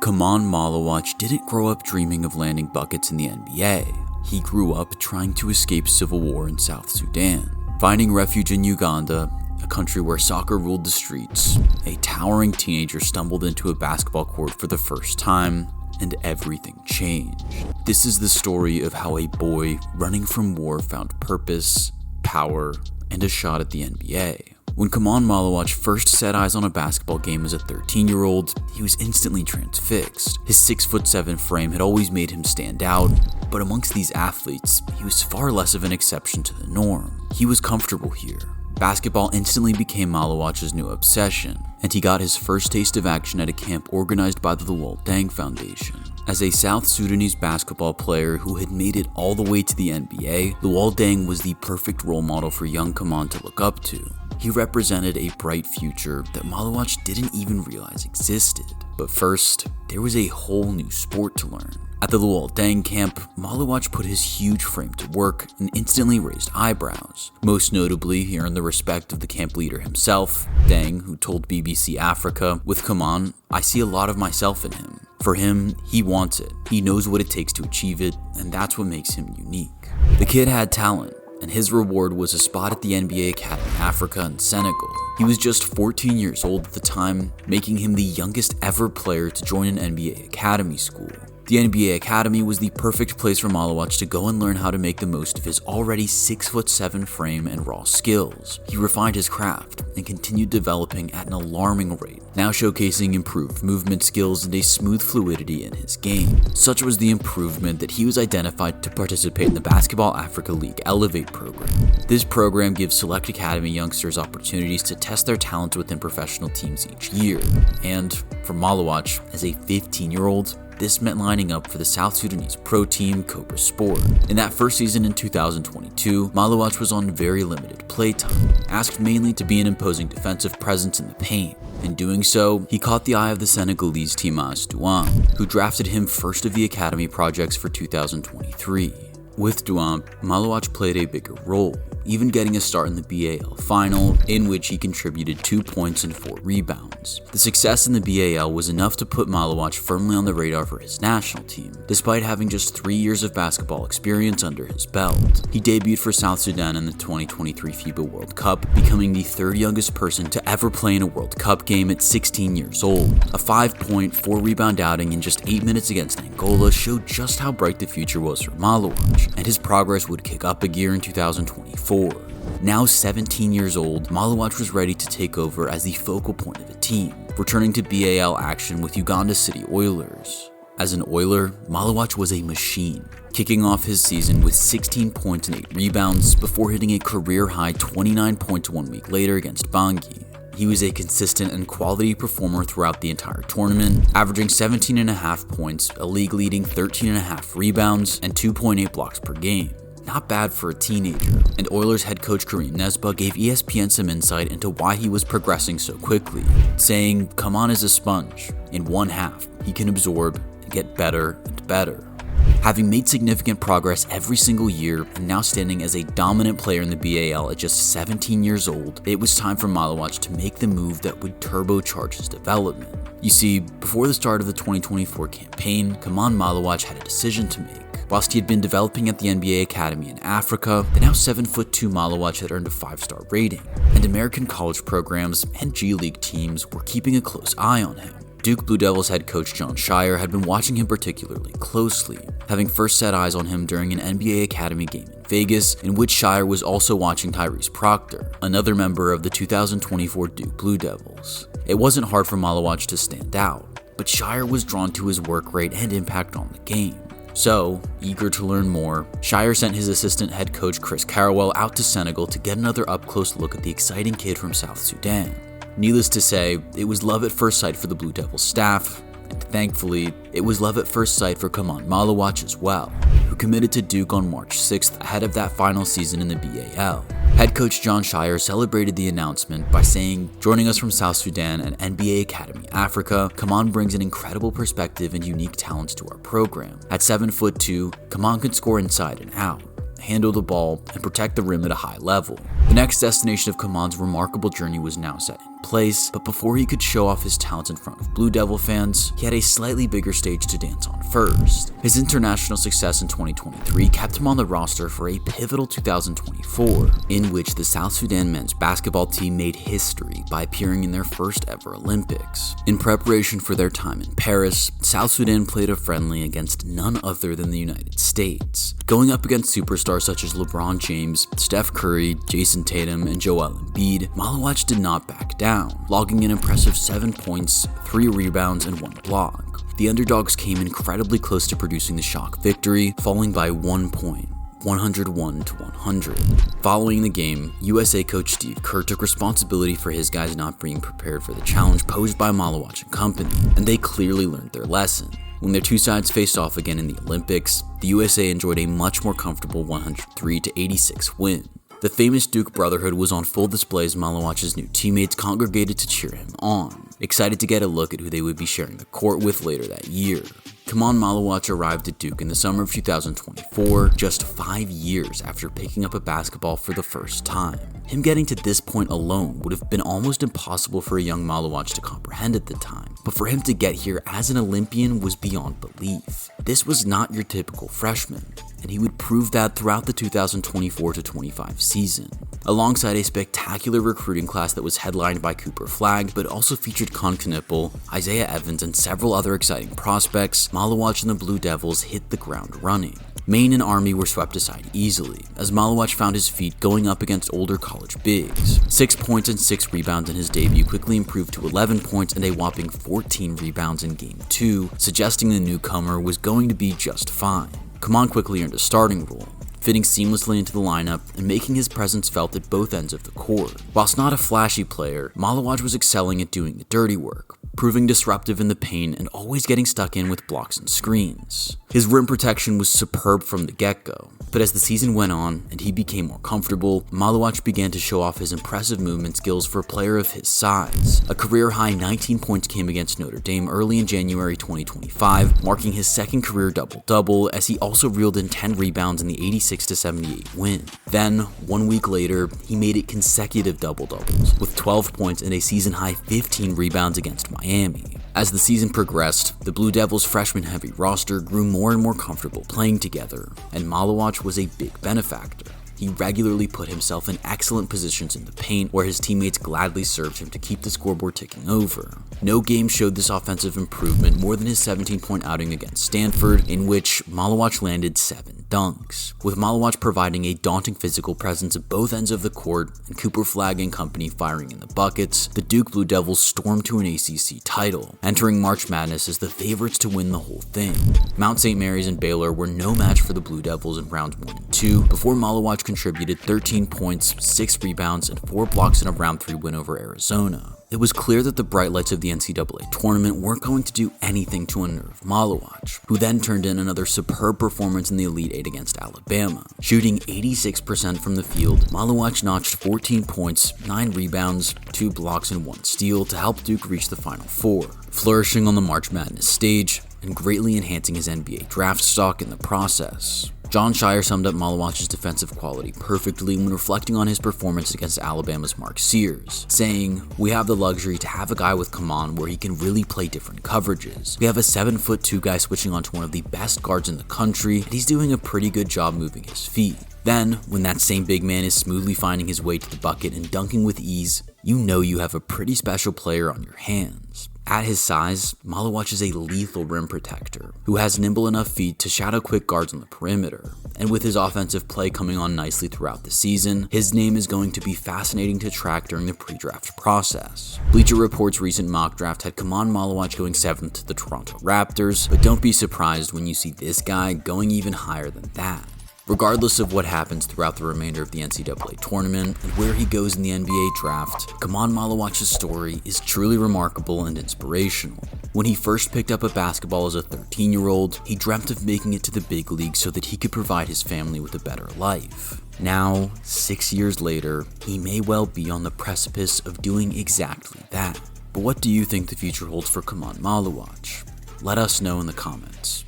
Khaman Maluach didn't grow up dreaming of landing buckets in the NBA. He grew up trying to escape civil war in South Sudan. Finding refuge in Uganda, a country where soccer ruled the streets, a towering teenager stumbled into a basketball court for the first time, and everything changed. This is the story of how a boy running from war found purpose, power, and a shot at the NBA. When Khaman Maluach first set eyes on a basketball game as a 13-year-old, he was instantly transfixed. His 6'7" frame had always made him stand out, but amongst these athletes, he was far less of an exception to the norm. He was comfortable here. Basketball instantly became Maluach's new obsession, and he got his first taste of action at a camp organized by the Luol Foundation. As a South Sudanese basketball player who had made it all the way to the NBA, Luol was the perfect role model for young Khaman to look up to. He represented a bright future that Maluach didn't even realize existed. But first, there was a whole new sport to learn. At the Luol camp, Maluach put his huge frame to work and instantly raised eyebrows. Most notably, he earned the respect of the camp leader himself, Deng, who told BBC Africa, "With Khaman, I see a lot of myself in him. For him, he wants it. He knows what it takes to achieve it, and that's what makes him unique." The kid had talent, and his reward was a spot at the NBA Academy Africa in Senegal. He was just 14 years old at the time, making him the youngest ever player to join an NBA Academy school. The NBA Academy was the perfect place for Maluach to go and learn how to make the most of his already 6'7" frame and raw skills. He refined his craft and continued developing at an alarming rate, now showcasing improved movement skills and a smooth fluidity in his game. Such was the improvement that he was identified to participate in the Basketball Africa League Elevate program. This program gives select academy youngsters opportunities to test their talents within professional teams each year. And for Maluach, as a 15-year-old, this meant lining up for the South Sudanese pro team Cobra Sport. In that first season in 2022, Maluach was on very limited playtime, asked mainly to be an imposing defensive presence in the paint. In doing so, he caught the eye of the Senegalese team AS Douane, who drafted him first of the academy projects for 2023. With Douane, Maluach played a bigger role, even getting a start in the BAL final, in which he contributed 2 points and 4 rebounds. The success in the BAL was enough to put Maluach firmly on the radar for his national team, despite having just 3 years of basketball experience under his belt. He debuted for South Sudan in the 2023 FIBA World Cup, becoming the third youngest person to ever play in a World Cup game at 16 years old. A 5-point, 4-rebound outing in just 8 minutes against Angola showed just how bright the future was for Maluach, and his progress would kick up a gear in 2024. Now 17 years old, Maluach was ready to take over as the focal point of the team, returning to BAL action with Uganda City Oilers. As an Oiler, Maluach was a machine, kicking off his season with 16 points and 8 rebounds before hitting a career-high 29 points 1 week later against Bangui. He was a consistent and quality performer throughout the entire tournament, averaging 17.5 points, a league-leading 13.5 rebounds, and 2.8 blocks per game. Not bad for a teenager, and Oilers head coach Kareem Nesba gave ESPN some insight into why he was progressing so quickly, saying, "Khaman is a sponge. In one half, he can absorb and get better and better." Having made significant progress every single year and now standing as a dominant player in the BAL at just 17 years old, it was time for Maluach to make the move that would turbocharge his development. You see, before the start of the 2024 campaign, Khaman Maluach had a decision to make. Whilst he had been developing at the NBA Academy in Africa, the now 7'2" Maluach had earned a 5-star rating, and American college programs and G League teams were keeping a close eye on him. Duke Blue Devils head coach Jon Scheyer had been watching him particularly closely, having first set eyes on him during an NBA Academy game in Vegas, in which Scheyer was also watching Tyrese Proctor, another member of the 2024 Duke Blue Devils. It wasn't hard for Maluach to stand out, but Scheyer was drawn to his work rate and impact on the game. So, eager to learn more, Scheyer sent his assistant head coach Chris Carrawell out to Senegal to get another up-close look at the exciting kid from South Sudan. Needless to say, it was love at first sight for the Blue Devils staff, and thankfully, it was love at first sight for Khaman Maluach as well, who committed to Duke on March 6th ahead of that final season in the BAL. Head coach Jon Scheyer celebrated the announcement by saying, "Joining us from South Sudan and NBA Academy Africa, Khaman brings an incredible perspective and unique talents to our program. At 7'2", Khaman can score inside and out, handle the ball, and protect the rim at a high level." The next destination of Khaman's remarkable journey was now set in place, but before he could show off his talents in front of Blue Devil fans, he had a slightly bigger stage to dance on first. His international success in 2023 kept him on the roster for a pivotal 2024, in which the South Sudan men's basketball team made history by appearing in their first ever Olympics. In preparation for their time in Paris, South Sudan played a friendly against none other than the United States. Going up against superstars such as LeBron James, Steph Curry, Jason Tatum, and Joel Embiid, Maluach did not back down, logging an impressive 7 points, 3 rebounds, and 1 block. The underdogs came incredibly close to producing the shock victory, falling by 1 point. 101-100. Following the game, USA coach Steve Kerr took responsibility for his guys not being prepared for the challenge posed by Maluach and company, and they clearly learned their lesson. When their two sides faced off again in the Olympics, the USA enjoyed a much more comfortable 103-86 win. The famous Duke Brotherhood was on full display as Maluach's new teammates congregated to cheer him on, excited to get a look at who they would be sharing the court with later that year. Khaman Maluach arrived at Duke in the summer of 2024, just 5 years after picking up a basketball for the first time. Him getting to this point alone would have been almost impossible for a young Maluach to comprehend at the time, but for him to get here as an Olympian was beyond belief. This was not your typical freshman, and he would prove that throughout the 2024-25 season. Alongside a spectacular recruiting class that was headlined by Cooper Flagg, but also featured Con Knipple, Isaiah Evans, and several other exciting prospects, Maluach and the Blue Devils hit the ground running. Maine and Army were swept aside easily, as Maluach found his feet going up against older college bigs. 6 points and 6 rebounds in his debut quickly improved to 11 points and a whopping 14 rebounds in Game 2, suggesting the newcomer was going to be just fine. Khaman quickly earned a starting role, fitting seamlessly into the lineup and making his presence felt at both ends of the court. Whilst not a flashy player, Maluach was excelling at doing the dirty work, proving disruptive in the paint and always getting stuck in with blocks and screens. His rim protection was superb from the get-go, but as the season went on and he became more comfortable, Maluach began to show off his impressive movement skills for a player of his size. A career-high 19 points came against Notre Dame early in January 2025, marking his second career double-double, as he also reeled in 10 rebounds in the 86-78 win. Then, 1 week later, he made it consecutive double-doubles, with 12 points and a season-high 15 rebounds against Miami. As the season progressed, the Blue Devils' freshman-heavy roster grew more and more comfortable playing together, and Maluach was a big benefactor. He regularly put himself in excellent positions in the paint, where his teammates gladly served him to keep the scoreboard ticking over. No game showed this offensive improvement more than his 17-point outing against Stanford, in which Maluach landed 7 dunks. With Maluach providing a daunting physical presence at both ends of the court, and Cooper Flagg and company firing in the buckets, the Duke Blue Devils stormed to an ACC title, entering March Madness as the favorites to win the whole thing. Mount St. Mary's and Baylor were no match for the Blue Devils in rounds 1 and 2, before Maluach contributed 13 points, 6 rebounds, and 4 blocks in a round 3 win over Arizona. It was clear that the bright lights of the NCAA tournament weren't going to do anything to unnerve Maluach, who then turned in another superb performance in the Elite 8 against Alabama. Shooting 86% from the field, Maluach notched 14 points, 9 rebounds, 2 blocks, and 1 steal to help Duke reach the Final Four, flourishing on the March Madness stage and greatly enhancing his NBA draft stock in the process. John Shire summed up Maluach's defensive quality perfectly when reflecting on his performance against Alabama's Mark Sears, saying, "We have the luxury to have a guy with Khaman where he can really play different coverages. We have a 7'2" guy switching onto one of the best guards in the country, and he's doing a pretty good job moving his feet." Then, when that same big man is smoothly finding his way to the bucket and dunking with ease, you know you have a pretty special player on your hands. At his size, Maluach is a lethal rim protector who has nimble enough feet to shadow quick guards on the perimeter. And with his offensive play coming on nicely throughout the season, his name is going to be fascinating to track during the pre-draft process. Bleacher Report's recent mock draft had Khaman Maluach going 7th to the Toronto Raptors, but don't be surprised when you see this guy going even higher than that. Regardless of what happens throughout the remainder of the NCAA tournament and where he goes in the NBA draft, Khaman Maluach's story is truly remarkable and inspirational. When he first picked up a basketball as a 13-year-old, he dreamt of making it to the big leagues so that he could provide his family with a better life. Now, 6 years later, he may well be on the precipice of doing exactly that. But what do you think the future holds for Khaman Maluach? Let us know in the comments.